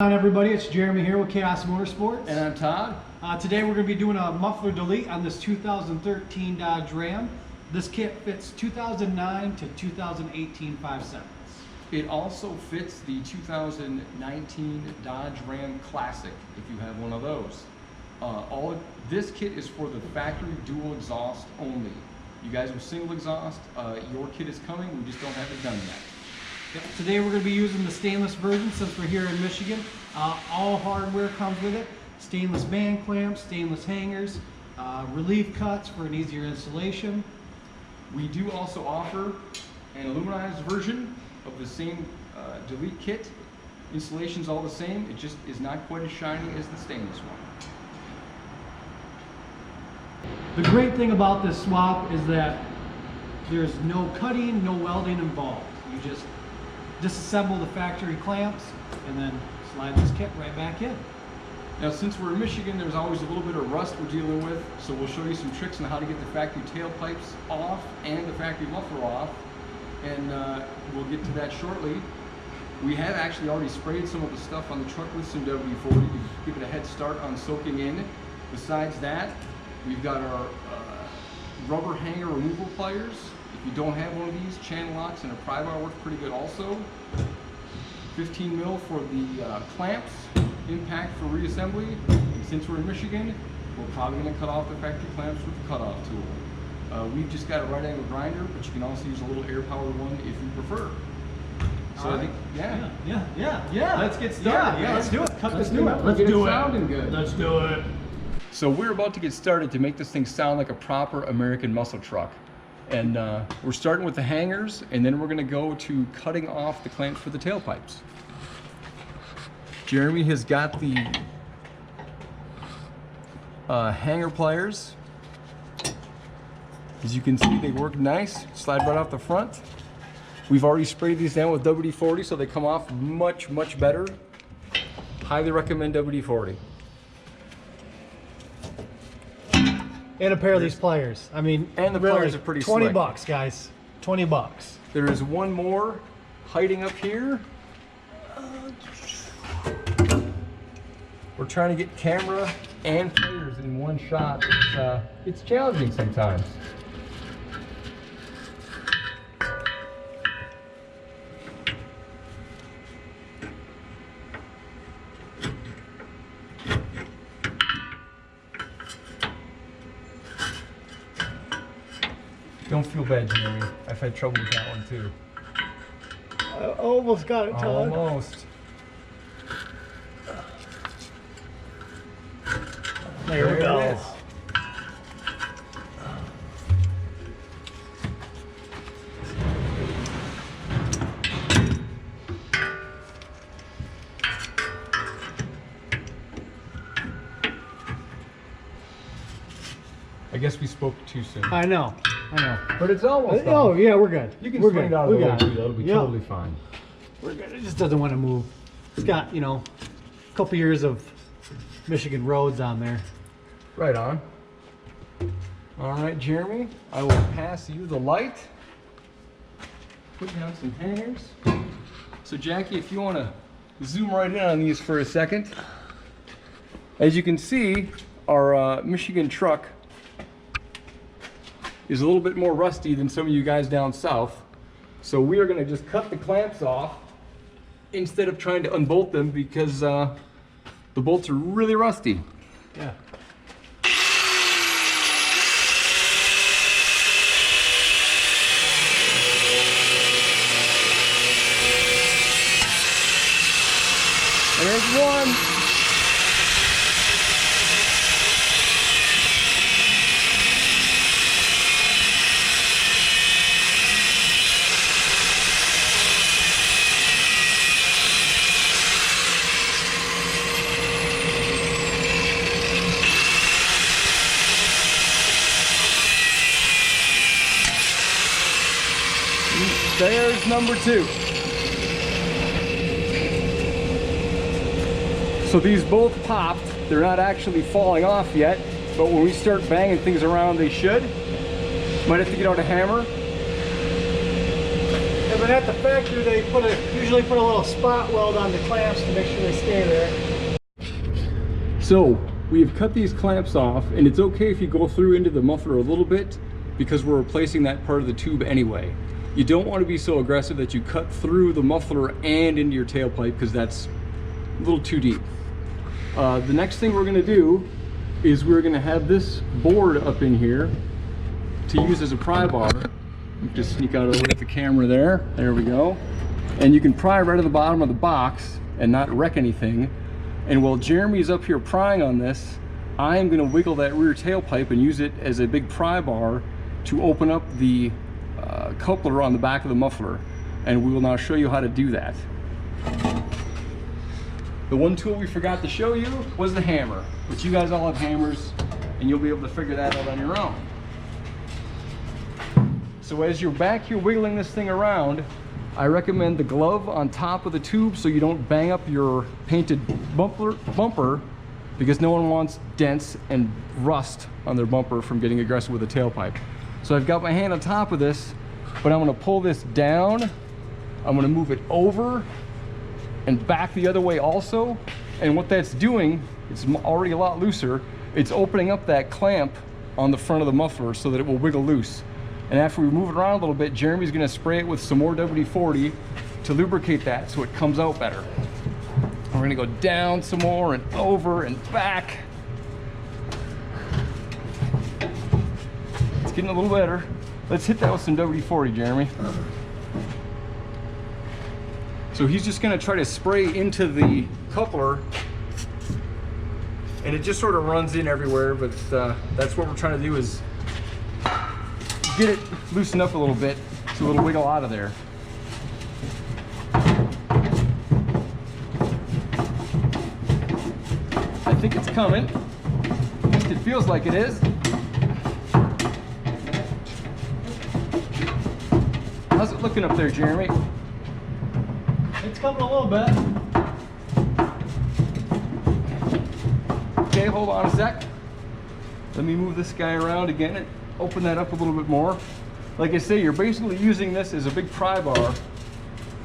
Hi everybody, it's Jeremy here with Khaos Motorsports. And I'm Todd. Today we're going to be doing a muffler delete on this 2013 Dodge Ram. This kit fits 2009 to 2018 5.7s. It also fits the 2019 Dodge Ram Classic, if you have one of those. This kit is for the factory dual exhaust only. You guys with single exhaust, your kit is coming, we just don't have it done yet. Yep. Today we're going to be using the stainless version since we're here in Michigan. All hardware comes with it. Stainless band clamps, stainless hangers, relief cuts for an easier installation. We do also offer an aluminized version of the same delete kit. Installation's all the same, it just is not quite as shiny as the stainless one. The great thing about this swap is that there's no cutting, no welding involved. You just disassemble the factory clamps and then slide this kit right back in. Now, since we're in Michigan, there's always a little bit of rust we're dealing with, so we'll show you some tricks on how to get the factory tailpipes off and the factory muffler off, and we'll get to that shortly. We have actually already sprayed some of the stuff on the truck with some WD-40 to give it a head start on soaking in. Besides that, we've got our rubber hanger removal pliers. If you don't have one of these, channel locks and a pry bar works pretty good also. 15 mil for the clamps, impact for reassembly. And since we're in Michigan, we're probably going to cut off the factory clamps with the cutoff tool. We've just got a right angle grinder, but you can also use a little air powered one if you prefer. So I think, yeah. Let's get started. Yeah, let's do it. Cut this thing up. Let's do it. Sounding good. Let's do it. So we're about to get started to make this thing sound like a proper American muscle truck. And we're starting with the hangers, and then we're going to go to cutting off the clamps for the tailpipes. Jeremy has got the hanger pliers. As you can see, they work nice, slide right off the front. We've already sprayed these down with WD-40, so they come off much, much better. Highly recommend WD-40. And a pair of these pliers. I mean, and the really, pliers are pretty 20 slick. bucks, guys. 20 bucks. There is one more hiding up here. We're trying to get camera and players in one shot. It's challenging sometimes. Don't feel bad, Jeremy. I've had trouble with that one too. I almost got it, Todd. Almost. There we go. It is. I guess we spoke too soon. I know. But it's almost done. Oh, yeah, we're good. You can we're swing good. it out of we the way got too. it. That'll be Yep. totally fine. We're good. It just doesn't want to move. It's got, you know, a couple years of Michigan roads on there. Right on. All right, Jeremy, I will pass you the light. Put down some hangers. So Jackie, if you want to zoom right in on these for a second. As you can see, our Michigan truck is a little bit more rusty than some of you guys down south. So we are going to just cut the clamps off instead of trying to unbolt them because the bolts are really rusty. Yeah. And there's one. There's number two. So these both popped. They're not actually falling off yet, but when we start banging things around, they should. Might have to get out a hammer. Yeah, but at the factory they put a, usually put a little spot weld on the clamps to make sure they stay there. So we have cut these clamps off, and it's okay if you go through into the muffler a little bit because we're replacing that part of the tube anyway. You don't want to be so aggressive that you cut through the muffler and into your tailpipe because that's a little too deep. The next thing we're going to do is we're going to have this board up in here to use as a pry bar. Just sneak out over with the camera there. There we go. And you can pry right at the bottom of the box and not wreck anything. And while Jeremy's up here prying on this, I am going to wiggle that rear tailpipe and use it as a big pry bar to open up the coupler on the back of the muffler. And we will now show you how to do that. The one tool we forgot to show you was the hammer, but you guys all have hammers and you'll be able to figure that out on your own. So as you're back here wiggling this thing around, I recommend the glove on top of the tube so you don't bang up your painted bumper, because no one wants dents and rust on their bumper from getting aggressive with a tailpipe. So I've got my hand on top of this, but I'm going to pull this down. I'm going to move it over and back the other way also. And what that's doing, it's already a lot looser. It's opening up that clamp on the front of the muffler so that it will wiggle loose. And after we move it around a little bit, Jeremy's going to spray it with some more WD-40 to lubricate that so it comes out better. We're going to go down some more and over and back. It's getting a little better. Let's hit that with some WD-40, Jeremy. So he's just going to try to spray into the coupler, and it just sort of runs in everywhere, but that's what we're trying to do, is get it loosened up a little bit so it'll wiggle out of there. I think it's coming. At least it feels like it is. How's it looking up there, Jeremy? It's coming a little bit. Okay, hold on a sec. Let me move this guy around again and open that up a little bit more. Like I say, you're basically using this as a big pry bar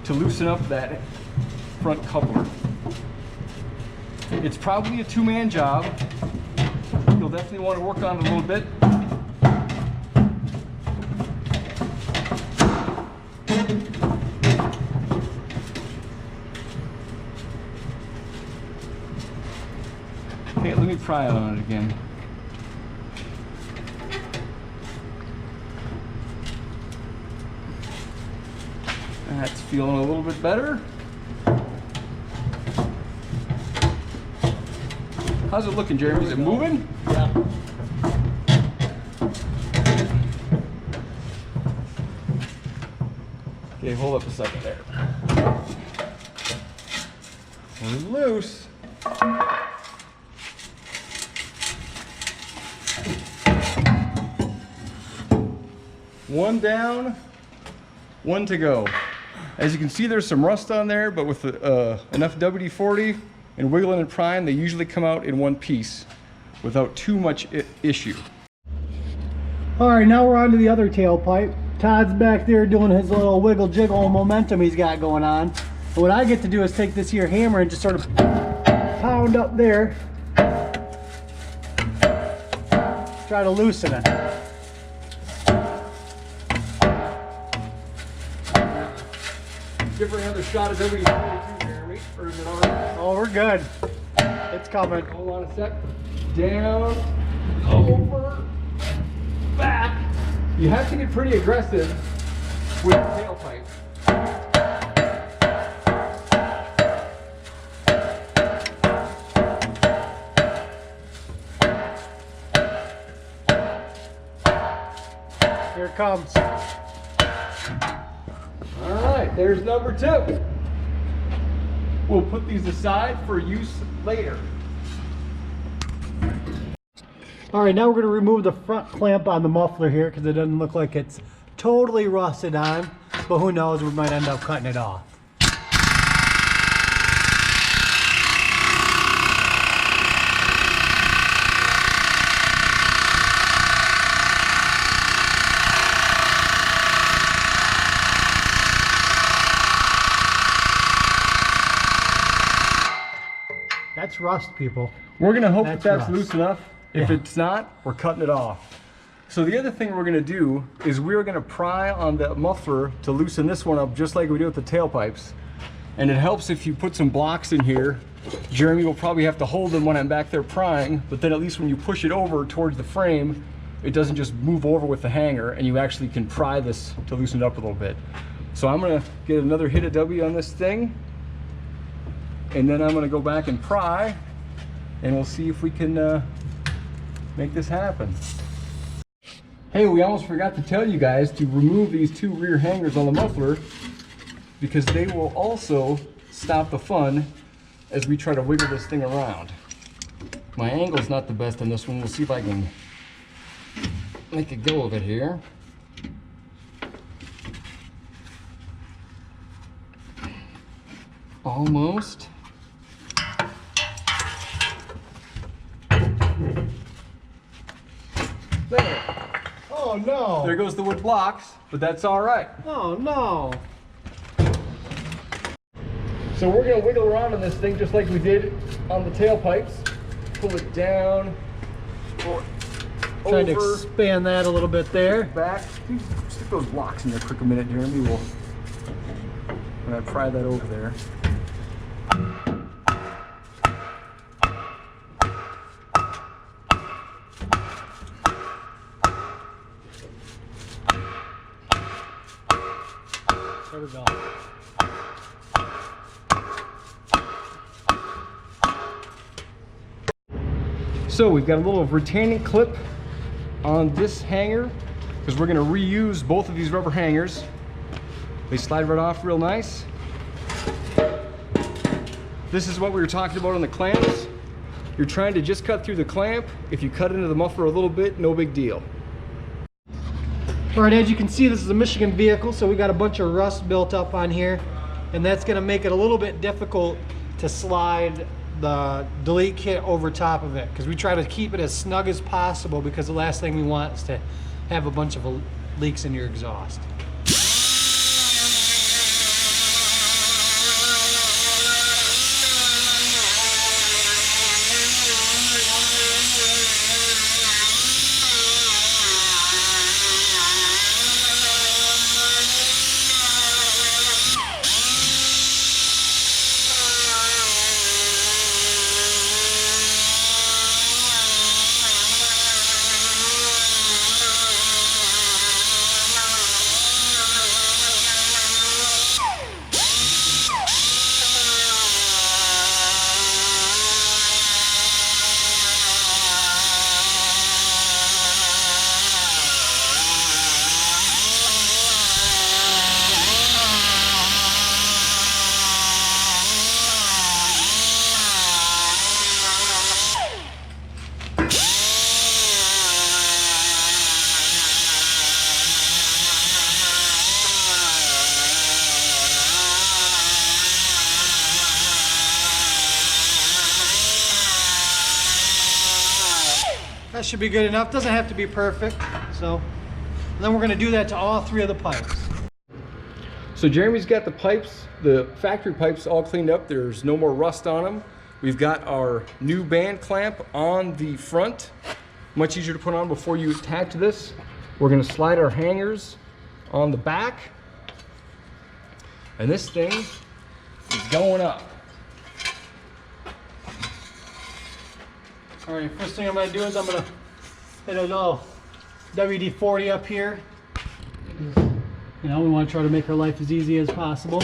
to loosen up that front coupler. It's probably a two-man job. You'll definitely want to work on it a little bit. Okay, let me pry it on it again. That's feeling a little bit better. How's it looking, Jeremy? Is it moving? Yeah. Okay, hold up a second there. We're loose. One down, one to go. As you can see, there's some rust on there, but with enough WD-40 and wiggling and prying, they usually come out in one piece without too much issue. All right, now we're on to the other tailpipe. Todd's back there doing his little wiggle jiggle momentum he's got going on. And what I get to do is take this here hammer and just sort of pound up there. Try to loosen it. Give her another shot of WD-40 too, Jeremy, or is it already? Oh, we're good. It's coming. Hold on a sec. Down, over, back. You have to get pretty aggressive with the tailpipe. Here it comes. All right, there's number two. We'll put these aside for use later. All right, now we're going to remove the front clamp on the muffler here because it doesn't look like it's totally rusted on, but who knows, we might end up cutting it off. That's rust, people. We're gonna hope That's that's rust. loose enough. If Yeah. it's not, we're cutting it off. So the other thing we're gonna do is we're gonna pry on the muffler to loosen this one up just like we do with the tailpipes. And it helps if you put some blocks in here. Jeremy will probably have to hold them when I'm back there prying, but then at least when you push it over towards the frame, it doesn't just move over with the hanger, and you actually can pry this to loosen it up a little bit. So I'm gonna get another hit of W on this thing, and then I'm gonna go back and pry, and we'll see if we can make this happen. Hey, we almost forgot to tell you guys to remove these two rear hangers on the muffler, because they will also stop the fun as we try to wiggle this thing around. My angle's not the best on this one. We'll see if I can make a go of it here. Almost. There. Oh no! There goes the wood blocks, but that's all right. Oh no! So we're gonna wiggle around on this thing just like we did on the tailpipes. Pull it down, pull it Trying to over, expand that a little bit there. back. Stick those blocks in there quick a minute, Jeremy. When I pry that over there. There we go. So we've got a little retaining clip on this hanger because we're going to reuse both of these rubber hangers. They slide right off real nice. This is what we were talking about on the clamps. You're trying to just cut through the clamp. If you cut into the muffler a little bit, no big deal. All right, as you can see, this is a Michigan vehicle, so we got a bunch of rust built up on here, and that's going to make it a little bit difficult to slide the delete kit over top of it, because we try to keep it as snug as possible, because the last thing we want is to have a bunch of leaks in your exhaust. That should be good enough. Doesn't have to be perfect. So, and then we're going to do that to all three of the pipes. So Jeremy's got the pipes, the factory pipes all cleaned up. There's no more rust on them. We've got our new band clamp on the front. Much easier to put on before you attach this. We're going to slide our hangers on the back. And this thing is going up. All right, first thing I'm going to do is I'm going to hit a little WD-40 up here. You know, we want to try to make our life as easy as possible.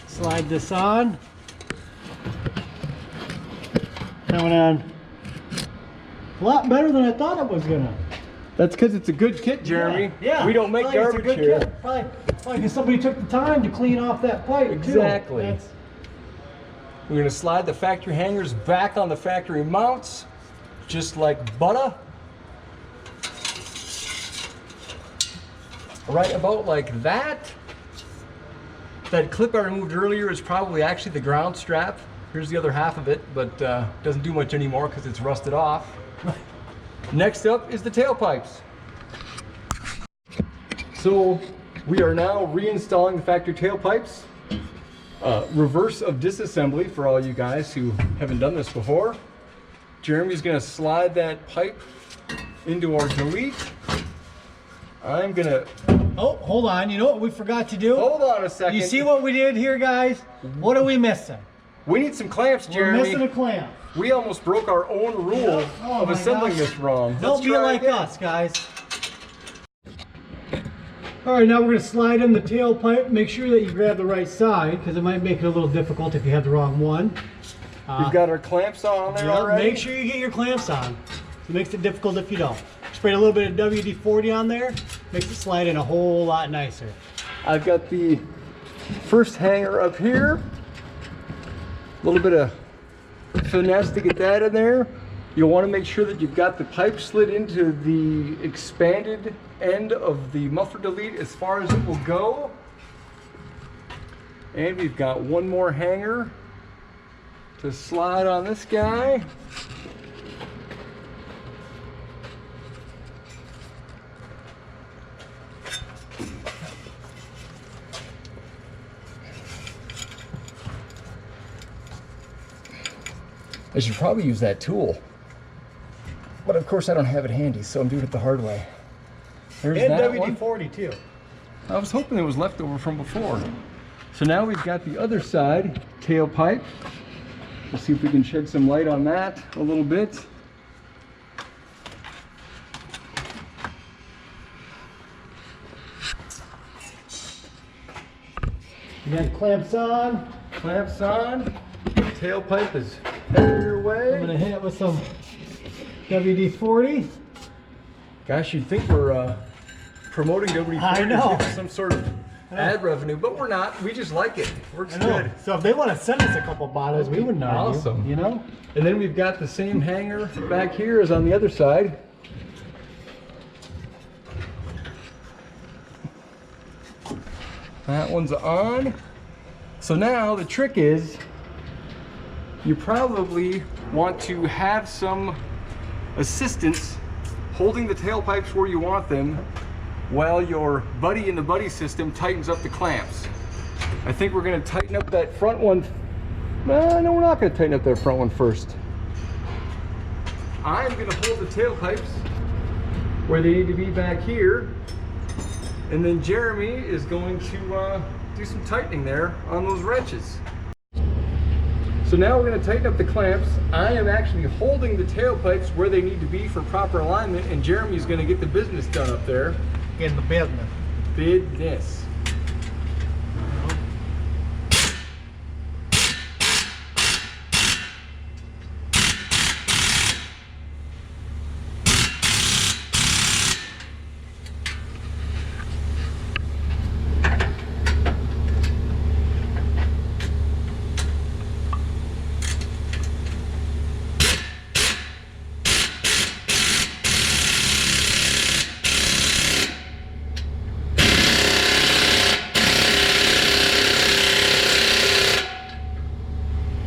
Slide this on. Coming on a lot better than I thought it was gonna. That's because it's a good kit, Jeremy. Yeah. We don't make Probably garbage it's a good here. kit. Probably because somebody took the time to clean off that pipe, Exactly. too. We're going to slide the factory hangers back on the factory mounts, just like butter. Right about like that. That clip I removed earlier is probably actually the ground strap. Here's the other half of it, but doesn't do much anymore because it's rusted off. Next up is the tailpipes. So we are now reinstalling the factory tailpipes. reverse of disassembly for all you guys who haven't done this before. Jeremy's gonna slide that pipe into our delete. I'm gonna... Oh, hold on. You know what we forgot to do? Hold on a second. You see what we did here, guys? What are we missing? We need some clamps, Jeremy. We're missing a clamp. We almost broke our own rule of assembling this wrong. Don't be like us, guys. All right, now we're going to slide in the tailpipe. Make sure that you grab the right side because it might make it a little difficult if you have the wrong one. We've got our clamps on there already. Make sure you get your clamps on. It makes it difficult if you don't. Sprayed a little bit of WD-40 on there. Makes it slide in a whole lot nicer. I've got the first hanger up here. A little bit of finesse to get that in there. You'll want to make sure that you've got the pipe slid into the expanded end of the muffler delete as far as it will go. And we've got one more hanger to slide on this guy. I should probably use that tool, but of course I don't have it handy, so I'm doing it the hard way. There's and that WD-40 too. I was hoping it was left over from before. So now we've got the other side, tailpipe. We'll see if we can shed some light on that a little bit. You got clamps on. Clamps on. Tailpipe is heading your way. I'm gonna hit it with some WD-40. Gosh, you'd think we're promoting WD-40 I know. some sort of ad revenue, but we're not. We just like it. Works good. So if they want to send us a couple bottles, we wouldn't argue. Awesome. You know? And then we've got the same hanger back here as on the other side. That one's on. So now the trick is you probably want to have some assistance holding the tailpipes where you want them while your buddy in the buddy system tightens up the clamps. I think we're going to tighten up that front one. No, we're not going to tighten up that front one first. I'm going to hold the tailpipes where they need to be back here. And then Jeremy is going to do some tightening there on those wrenches. So now we're going to tighten up the clamps. I am actually holding the tailpipes where they need to be for proper alignment, and Jeremy's going to get the business done up there. In the business. Business.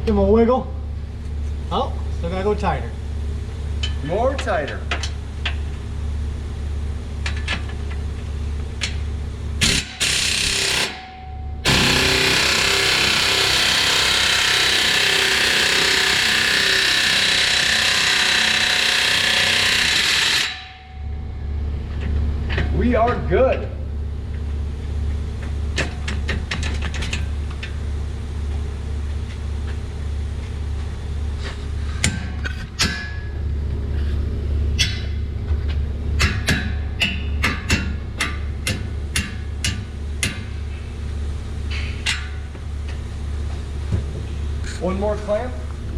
Give them a wiggle. Oh, still gotta go tighter. More tighter. We are good.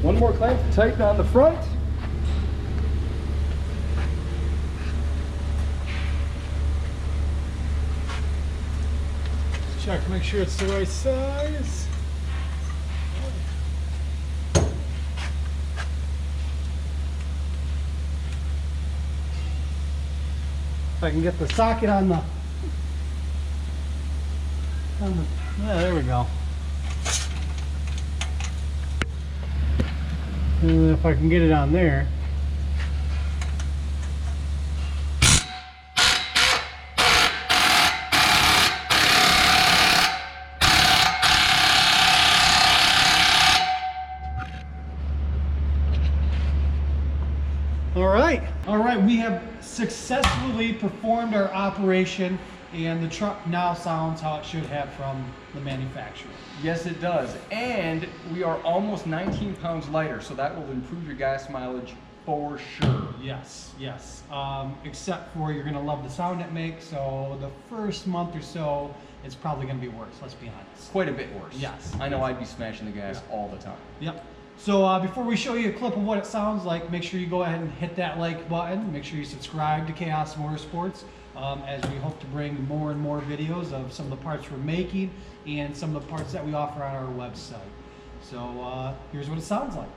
One more clamp to tighten on the front. Check, make sure it's the right size. If I can get the socket on the yeah, there we go. And if I can get it on there. All right, we have successfully performed our operation, and the truck now sounds how it should have from the manufacturer. Yes, it does. And we are almost 19 pounds lighter, so that will improve your gas mileage for sure. Yes, yes. Except for you're gonna love the sound it makes, so the first month or so, it's probably gonna be worse, let's be honest. Quite a bit worse. Yes. I know I'd be smashing the gas all the time. Yep. So before we show you a clip of what it sounds like, make sure you go ahead and hit that like button. Make sure you subscribe to Khaos Motorsports, as we hope to bring more and more videos of some of the parts we're making and some of the parts that we offer on our website. So here's what it sounds like.